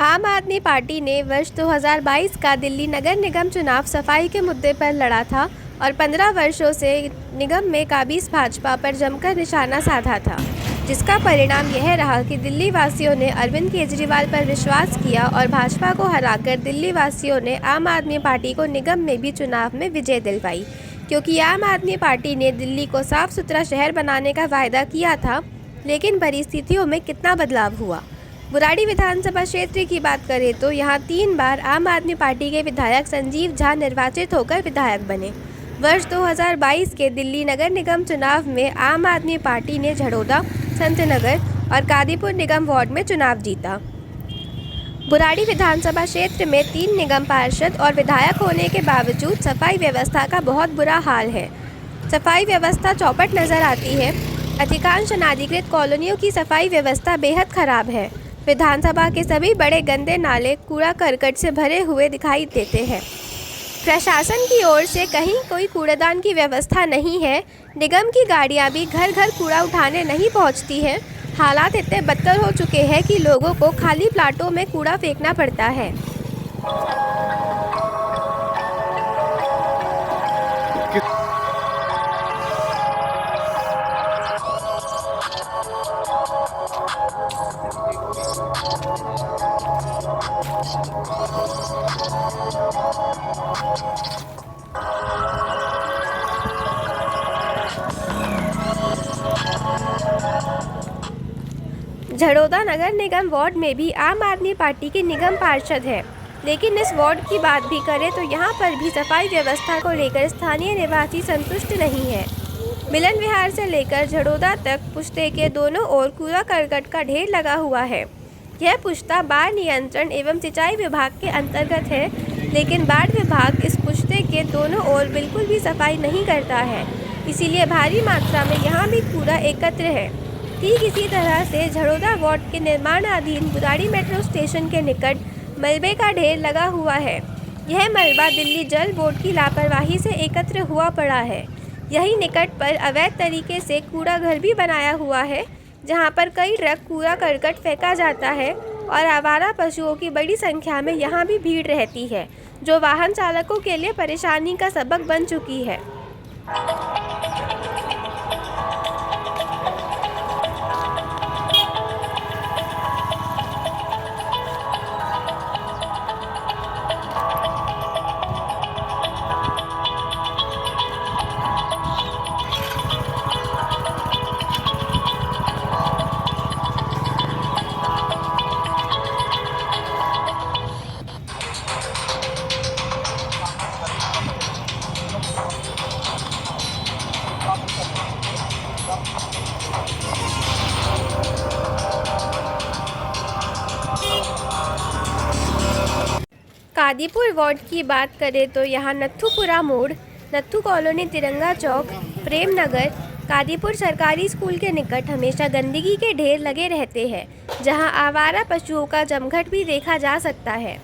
आम आदमी पार्टी ने वर्ष 2022 का दिल्ली नगर निगम चुनाव सफाई के मुद्दे पर लड़ा था और 15 वर्षों से निगम में काबिज भाजपा पर जमकर निशाना साधा था, जिसका परिणाम यह रहा कि दिल्ली वासियों ने अरविंद केजरीवाल पर विश्वास किया और भाजपा को हराकर दिल्ली वासियों ने आम आदमी पार्टी को निगम में भी चुनाव में विजय दिलवाई। क्योंकि आम आदमी पार्टी ने दिल्ली को साफ सुथरा शहर बनाने का वायदा किया था, लेकिन परिस्थितियों में कितना बदलाव हुआ। बुराड़ी विधानसभा क्षेत्र की बात करें तो यहाँ 3 बार आम आदमी पार्टी के विधायक संजीव झा निर्वाचित होकर विधायक बने। वर्ष 2022 के दिल्ली नगर निगम चुनाव में आम आदमी पार्टी ने झड़ौदा, संतनगर और कादीपुर निगम वार्ड में चुनाव जीता। बुराड़ी विधानसभा क्षेत्र में 3 निगम पार्षद और विधायक होने के बावजूद सफाई व्यवस्था का बहुत बुरा हाल है। सफाई व्यवस्था चौपट नजर आती है। अधिकांश अनाधिकृत कॉलोनियों की सफाई व्यवस्था बेहद खराब है। विधानसभा के सभी बड़े गंदे नाले कूड़ा करकट से भरे हुए दिखाई देते हैं। प्रशासन की ओर से कहीं कोई कूड़ेदान की व्यवस्था नहीं है। निगम की गाड़ियां भी घर घर कूड़ा उठाने नहीं पहुंचती हैं। हालात इतने बदतर हो चुके हैं कि लोगों को खाली प्लाटों में कूड़ा फेंकना पड़ता है। झड़ौदा नगर निगम वार्ड में भी आम आदमी पार्टी के निगम पार्षद है, लेकिन इस वार्ड की बात भी करें तो यहाँ पर भी सफाई व्यवस्था को लेकर स्थानीय निवासी संतुष्ट नहीं है। मिलन विहार से लेकर झड़ौदा तक पुश्ते के दोनों ओर कूड़ा करकट का ढेर लगा हुआ है। यह पुश्ता बाढ़ नियंत्रण एवं सिंचाई विभाग के अंतर्गत है, लेकिन बाढ़ विभाग इस पुश्ते के दोनों ओर बिल्कुल भी सफाई नहीं करता है, इसीलिए भारी मात्रा में यहाँ भी कूड़ा एकत्र है। ठीक इसी तरह से झड़ौदा वार्ड के निर्माणाधीन बुराड़ी मेट्रो स्टेशन के निकट मलबे का ढेर लगा हुआ है। यह मलबा दिल्ली जल बोर्ड की लापरवाही से एकत्र हुआ पड़ा है। यही निकट पर अवैध तरीके से कूड़ा घर भी बनाया हुआ है, जहां पर कई ट्रक कूड़ा करकट फेंका जाता है और आवारा पशुओं की बड़ी संख्या में यहां भी भीड़ रहती है, जो वाहन चालकों के लिए परेशानी का सबक बन चुकी है। कादीपुर वार्ड की बात करें तो यहाँ नत्थूपुरा मोड़, नत्थू कॉलोनी, तिरंगा चौक, प्रेम नगर, कादीपुर सरकारी स्कूल के निकट हमेशा गंदगी के ढेर लगे रहते हैं, जहां आवारा पशुओं का जमघट भी देखा जा सकता है।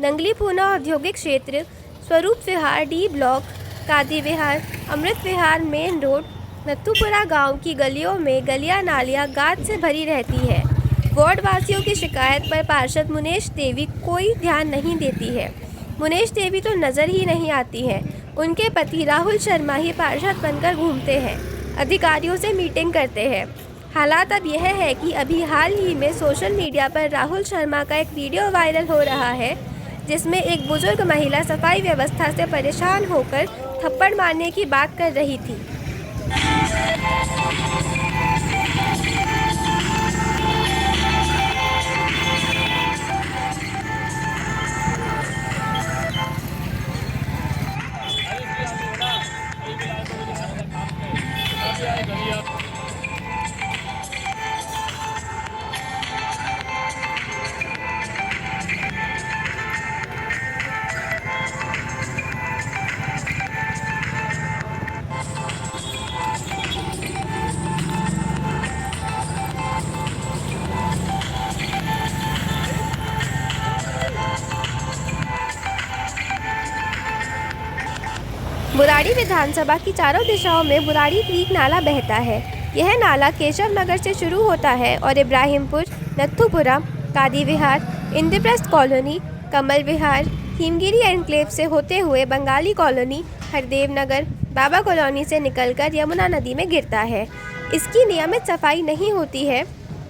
नंगली पूना औद्योगिक क्षेत्र, स्वरूप विहार डी ब्लॉक, कादी विहार, अमृत विहार मेन रोड, नत्थूपुरा गाँव की गलियों में गलियाँ नालियाँ गाद से भरी रहती है। वार्ड वासियों की शिकायत पर पार्षद मुनेश देवी कोई ध्यान नहीं देती है। मुनेश देवी तो नज़र ही नहीं आती है। उनके पति राहुल शर्मा ही पार्षद बनकर घूमते हैं, अधिकारियों से मीटिंग करते हैं। हालात अब यह है कि अभी हाल ही में सोशल मीडिया पर राहुल शर्मा का एक वीडियो वायरल हो रहा है, जिसमें एक बुजुर्ग महिला सफाई व्यवस्था से परेशान होकर थप्पड़ मारने की बात कर रही थी। बुराड़ी विधानसभा की चारों दिशाओं में बुराड़ी क्रीक नाला बहता है। यह नाला केशव नगर से शुरू होता है और इब्राहिमपुर, नत्थूपुरा, कादी विहार, इंद्रप्रस्थ कॉलोनी, कमल विहार, हिमगिरी एनक्लेव से होते हुए बंगाली कॉलोनी, हरदेव नगर, बाबा कॉलोनी से निकलकर यमुना नदी में गिरता है। इसकी नियमित सफाई नहीं होती है।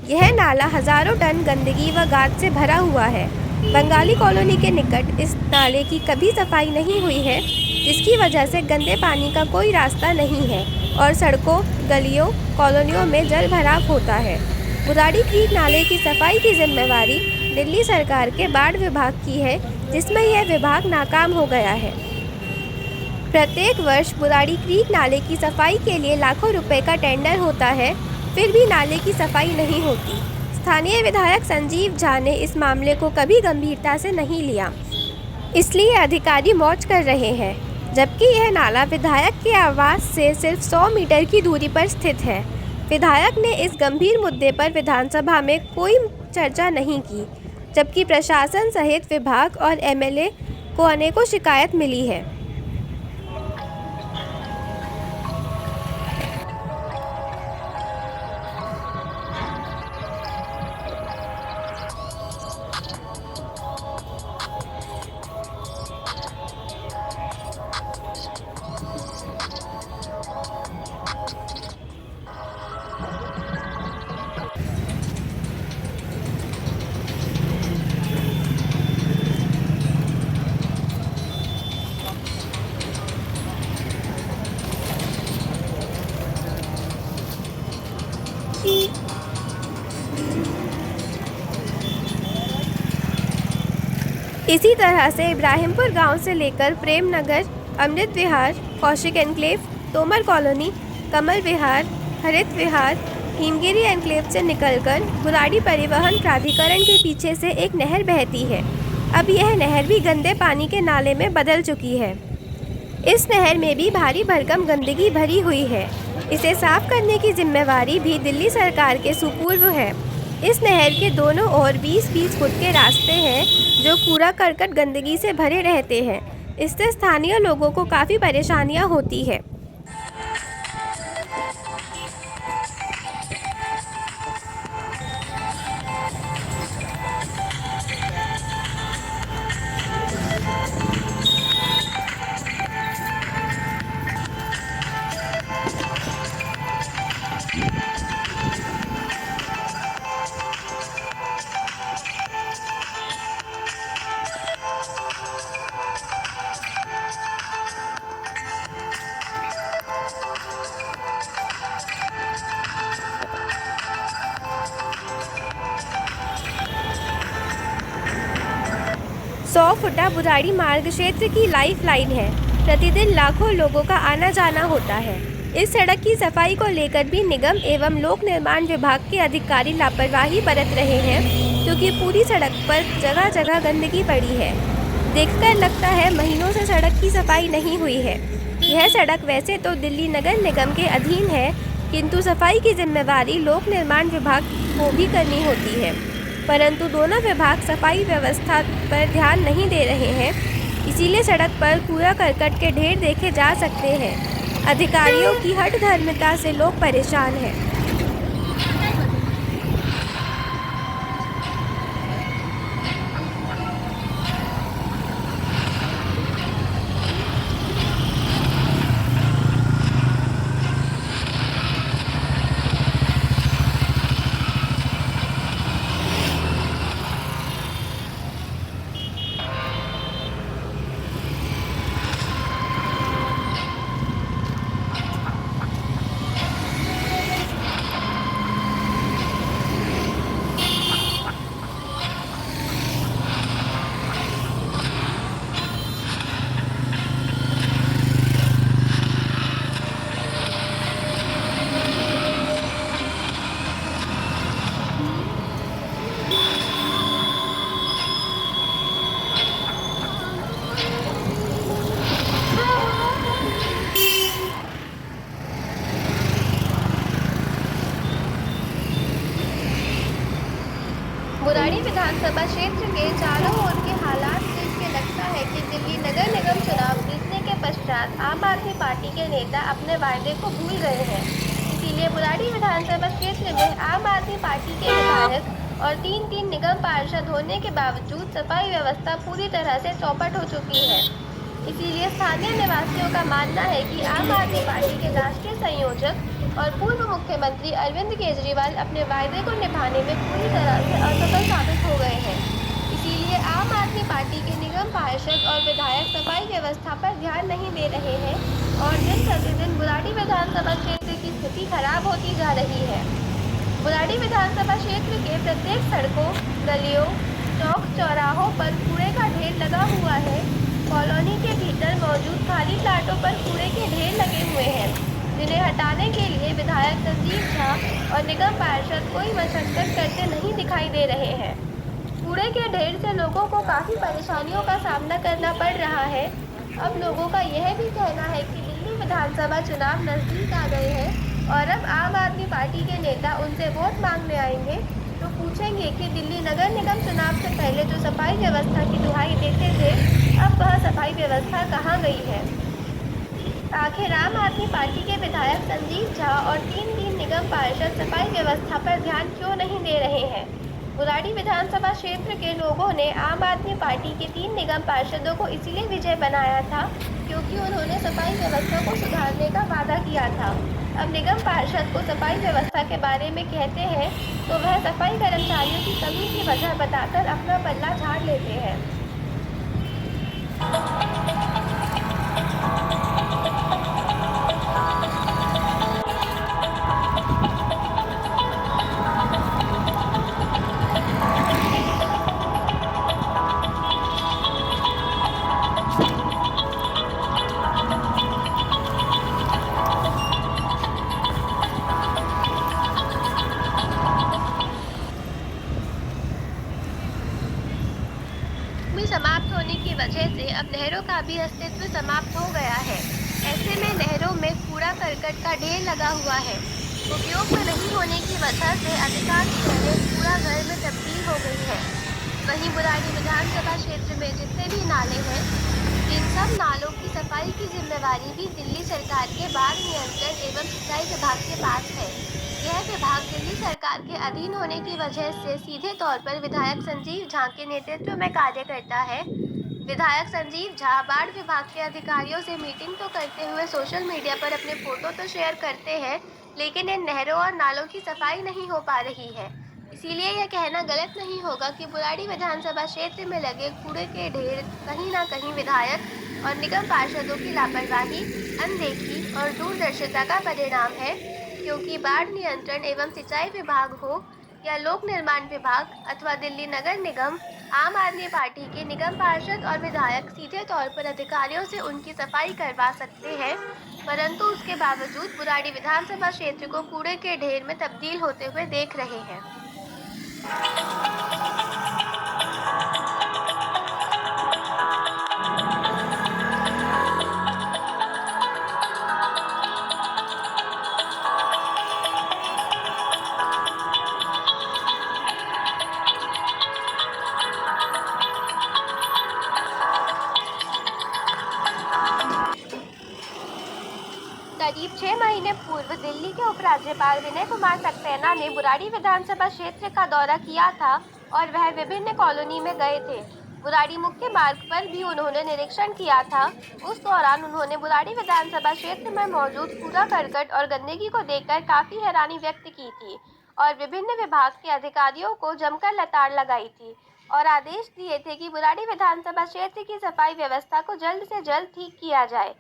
यह नाला हजारों टन गंदगी व गाद से भरा हुआ है। बंगाली कॉलोनी के निकट इस नाले की कभी सफाई नहीं हुई है, जिसकी वजह से गंदे पानी का कोई रास्ता नहीं है और सड़कों, गलियों, कॉलोनियों में जल भराव होता है। बुराड़ी क्रीक नाले की सफाई की जिम्मेवारी दिल्ली सरकार के बाढ़ विभाग की है, जिसमें यह विभाग नाकाम हो गया है। प्रत्येक वर्ष बुराड़ी क्रीक नाले की सफाई के लिए लाखों रुपए का टेंडर होता है, फिर भी नाले की सफाई नहीं होती। स्थानीय विधायक संजीव झा ने इस मामले को कभी गंभीरता से नहीं लिया, इसलिए अधिकारी मौज कर रहे हैं, जबकि यह नाला विधायक के आवास से सिर्फ 100 मीटर की दूरी पर स्थित है। विधायक ने इस गंभीर मुद्दे पर विधानसभा में कोई चर्चा नहीं की, जबकि प्रशासन सहित विभाग और एमएलए को अनेकों शिकायत मिली है। इसी तरह से इब्राहिमपुर गांव से लेकर प्रेम नगर, अमृत विहार, कौशिक एनक्लेव, तोमर कॉलोनी, कमल विहार, हरित विहार, हिमगिरी एनक्लेव से निकलकर बुराड़ी परिवहन प्राधिकरण के पीछे से एक नहर बहती है। अब यह नहर भी गंदे पानी के नाले में बदल चुकी है। इस नहर में भी भारी भरकम गंदगी भरी हुई है। इसे साफ करने की जिम्मेवारी भी दिल्ली सरकार के सुपुर्द है। इस नहर के दोनों ओर 20-20 फुट के रास्ते हैं, जो कूड़ा करकट गंदगी से भरे रहते हैं। इससे स्थानीय लोगों को काफ़ी परेशानियां होती है। सौ फुटा बुराड़ी मार्ग क्षेत्र की लाइफ लाइन है। प्रतिदिन लाखों लोगों का आना जाना होता है। इस सड़क की सफाई को लेकर भी निगम एवं लोक निर्माण विभाग के अधिकारी लापरवाही बरत रहे हैं, क्योंकि पूरी सड़क पर जगह जगह गंदगी पड़ी है। देखकर लगता है महीनों से सड़क की सफाई नहीं हुई है। यह सड़क वैसे तो दिल्ली नगर निगम के अधीन है, किंतु सफाई की जिम्मेवारी लोक निर्माण विभाग को भी करनी होती है, परंतु दोनों विभाग सफाई व्यवस्था पर ध्यान नहीं दे रहे हैं। इसीलिए सड़क पर कूड़ा करकट के ढेर देखे जा सकते हैं। अधिकारियों की हठधर्मिता से लोग परेशान हैं। बुराड़ी विधानसभा क्षेत्र के चारों ओर के हालात देख के लगता है कि दिल्ली नगर निगम चुनाव जीतने के पश्चात आम आदमी पार्टी के नेता अपने वायदे को भूल गए हैं। इसीलिए बुराड़ी विधानसभा क्षेत्र में आम आदमी पार्टी के विधायक और 3-3 निगम पार्षद होने के बावजूद सफाई व्यवस्था पूरी तरह से चौपट हो चुकी है। इसीलिए स्थानीय निवासियों का मानना है कि आम आदमी पार्टी के राष्ट्रीय संयोजक और पूर्व मुख्यमंत्री अरविंद केजरीवाल अपने वायदे को निभाने में पूरी तरह से असफल साबित हो गए हैं। इसीलिए आम आदमी पार्टी के निगम पार्षद और विधायक सफाई व्यवस्था पर ध्यान नहीं दे रहे हैं और दिन प्रतिदिन बुराड़ी विधानसभा क्षेत्र की स्थिति खराब होती जा रही है। बुराड़ी विधानसभा क्षेत्र के प्रत्येक सड़कों, गलियों, चौक चौराहों पर कूड़े का ढेर लगा हुआ है। कॉलोनी के भीतर मौजूद खाली प्लाटों पर कूड़े के ढेर लगे हुए हैं, जिन्हें हटाने के लिए विधायक संजीव झा और निगम पार्षद कोई मशक्कत करते नहीं दिखाई दे रहे हैं। कूड़े के ढेर से लोगों को काफ़ी परेशानियों का सामना करना पड़ रहा है। अब लोगों का यह भी कहना है कि दिल्ली विधानसभा चुनाव नज़दीक आ गए हैं और अब आम आदमी पार्टी के नेता उनसे वोट मांगने आएंगे तो पूछेंगे कि दिल्ली नगर निगम चुनाव से पहले जो सफाई व्यवस्था की दुहाई देते थे, अब वह सफाई व्यवस्था कहाँ गई है। आखिर आम आदमी पार्टी के विधायक संजीव झा और 3 निगम पार्षद सफाई व्यवस्था पर ध्यान क्यों नहीं दे रहे हैं। बुराड़ी विधानसभा क्षेत्र के लोगों ने आम आदमी पार्टी के 3 निगम पार्षदों को इसलिए विजय बनाया था क्योंकि उन्होंने सफाई व्यवस्था को सुधारने का वादा किया था। अब निगम पार्षद को सफाई व्यवस्था के बारे में कहते हैं तो वह सफाई कर्मचारियों की कमी की वजह बताकर अपना पल्ला झाड़ लेते हैं। समाप्त होने की वजह से अब नहरों का भी अस्तित्व समाप्त हो गया है। ऐसे में नहरों में कूड़ा करकट का ढेर लगा हुआ है। उपयोग में नहीं होने की वजह से अधिकांश नहरें कूड़ा घर में तब्दील हो गई है। वहीं बुराड़ी विधानसभा क्षेत्र में जितने भी नाले हैं, इन सब नालों की सफाई की जिम्मेवारी भी दिल्ली सरकार के बाढ़ नियंत्रण एवं सिंचाई विभाग के पास है। यह विभाग दिल्ली सरकार के अधीन होने की वजह से सीधे तौर पर विधायक संजीव झा के नेतृत्व में कार्य करता है। विधायक संजीव झा बाढ़ विभाग के अधिकारियों से मीटिंग तो करते हुए सोशल मीडिया पर अपने फोटो तो शेयर करते हैं, लेकिन इन नहरों और नालों की सफाई नहीं हो पा रही है। इसीलिए यह कहना गलत नहीं होगा कि बुराड़ी विधानसभा क्षेत्र में लगे कूड़े के ढेर कहीं न कहीं विधायक और निगम पार्षदों की लापरवाही, अनदेखी और दूरदर्शिता का परिणाम है, क्योंकि बाढ़ नियंत्रण एवं सिंचाई विभाग हो या लोक निर्माण विभाग अथवा दिल्ली नगर निगम, आम आदमी पार्टी के निगम पार्षद और विधायक सीधे तौर पर अधिकारियों से उनकी सफाई करवा सकते हैं, परंतु उसके बावजूद बुराड़ी विधानसभा क्षेत्र को कूड़े के ढेर में तब्दील होते हुए देख रहे हैं। करीब 6 महीने पूर्व दिल्ली के उपराज्यपाल विनय कुमार सक्सेना ने बुराड़ी विधानसभा क्षेत्र का दौरा किया था और वह विभिन्न कॉलोनी में गए थे। बुराड़ी मुख्य मार्ग पर भी उन्होंने निरीक्षण किया था। उस दौरान उन्होंने बुराड़ी विधानसभा क्षेत्र में मौजूद कूड़ा करकट और गंदगी को देखकर काफ़ी हैरानी व्यक्त की थी और विभिन्न विभाग के अधिकारियों को जमकर लताड़ लगाई थी और आदेश दिए थे कि बुराड़ी विधानसभा क्षेत्र की सफाई व्यवस्था को जल्द से जल्द ठीक किया जाए।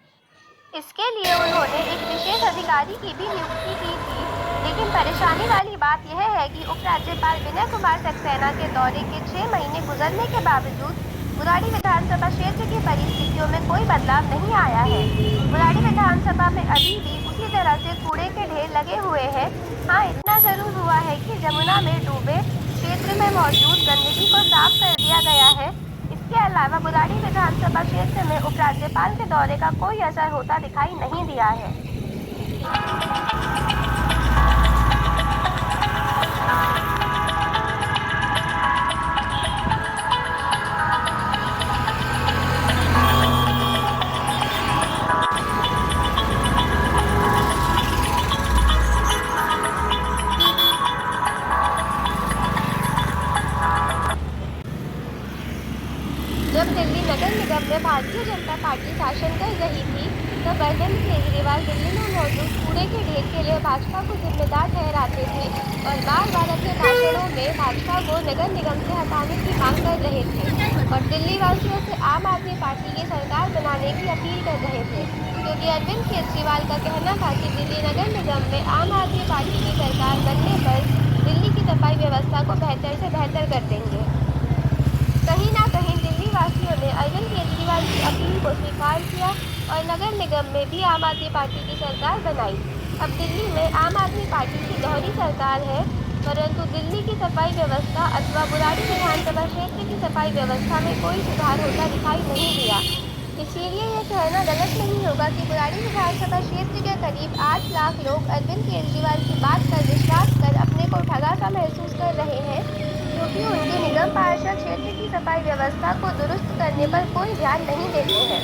इसके लिए उन्होंने एक विशेष अधिकारी की भी नियुक्ति की थी, लेकिन परेशानी वाली बात यह है कि उपराज्यपाल विनय कुमार सक्सेना के दौरे के 6 महीने गुजरने के बावजूद बुराड़ी विधानसभा क्षेत्र की परिस्थितियों में कोई बदलाव नहीं आया है। बुराड़ी विधानसभा में अभी भी उसी तरह से कूड़े के ढेर लगे हुए हैं। हाँ, इतना जरूर हुआ है कि जमुना में डूबे क्षेत्र में मौजूद गंदगी को साफ कर दिया गया है। इसके अलावा बुराड़ी विधानसभा क्षेत्र में उपराज्यपाल के दौरे का कोई असर होता दिखाई नहीं दिया है। जब दिल्ली नगर निगम में भारतीय जनता पार्टी शासन कर रही थी, तब अरविंद केजरीवाल दिल्ली में मौजूद कूड़े के ढेर के लिए भाजपा को जिम्मेदार ठहराते थे और बार बार अपने भाषणों में भाजपा को नगर निगम से हटाने की मांग कर रहे थे और दिल्ली वासियों से आम आदमी पार्टी की सरकार बनाने की अपील कर रहे थे, क्योंकि अरविंद केजरीवाल का कहना था कि दिल्ली नगर निगम में आम आदमी पार्टी की सरकार बनने पर दिल्ली की सफाई व्यवस्था को बेहतर से बेहतर कर देंगे। कहीं ना कहीं दिल्ली वासियों ने अरविंद केजरीवाल की अपील को स्वीकार किया और नगर निगम में भी आम आदमी पार्टी की सरकार बनाई। अब दिल्ली में आम आदमी पार्टी की दोहरी सरकार है, परंतु दिल्ली की सफाई व्यवस्था अथवा बुराड़ी विधानसभा क्षेत्र की सफाई व्यवस्था में कोई सुधार होता दिखाई नहीं दिया। इसीलिए यह कहना गलत नहीं होगा कि बुराड़ी विधानसभा क्षेत्र के करीब 8 लाख लोग अरविंद केजरीवाल की बात पर विश्वास कर अपने को ठगा सा महसूस कर रहे हैं, क्योंकि उनके निगम पार्षद क्षेत्र की सफाई व्यवस्था को दुरुस्त करने पर कोई ध्यान नहीं देते हैं।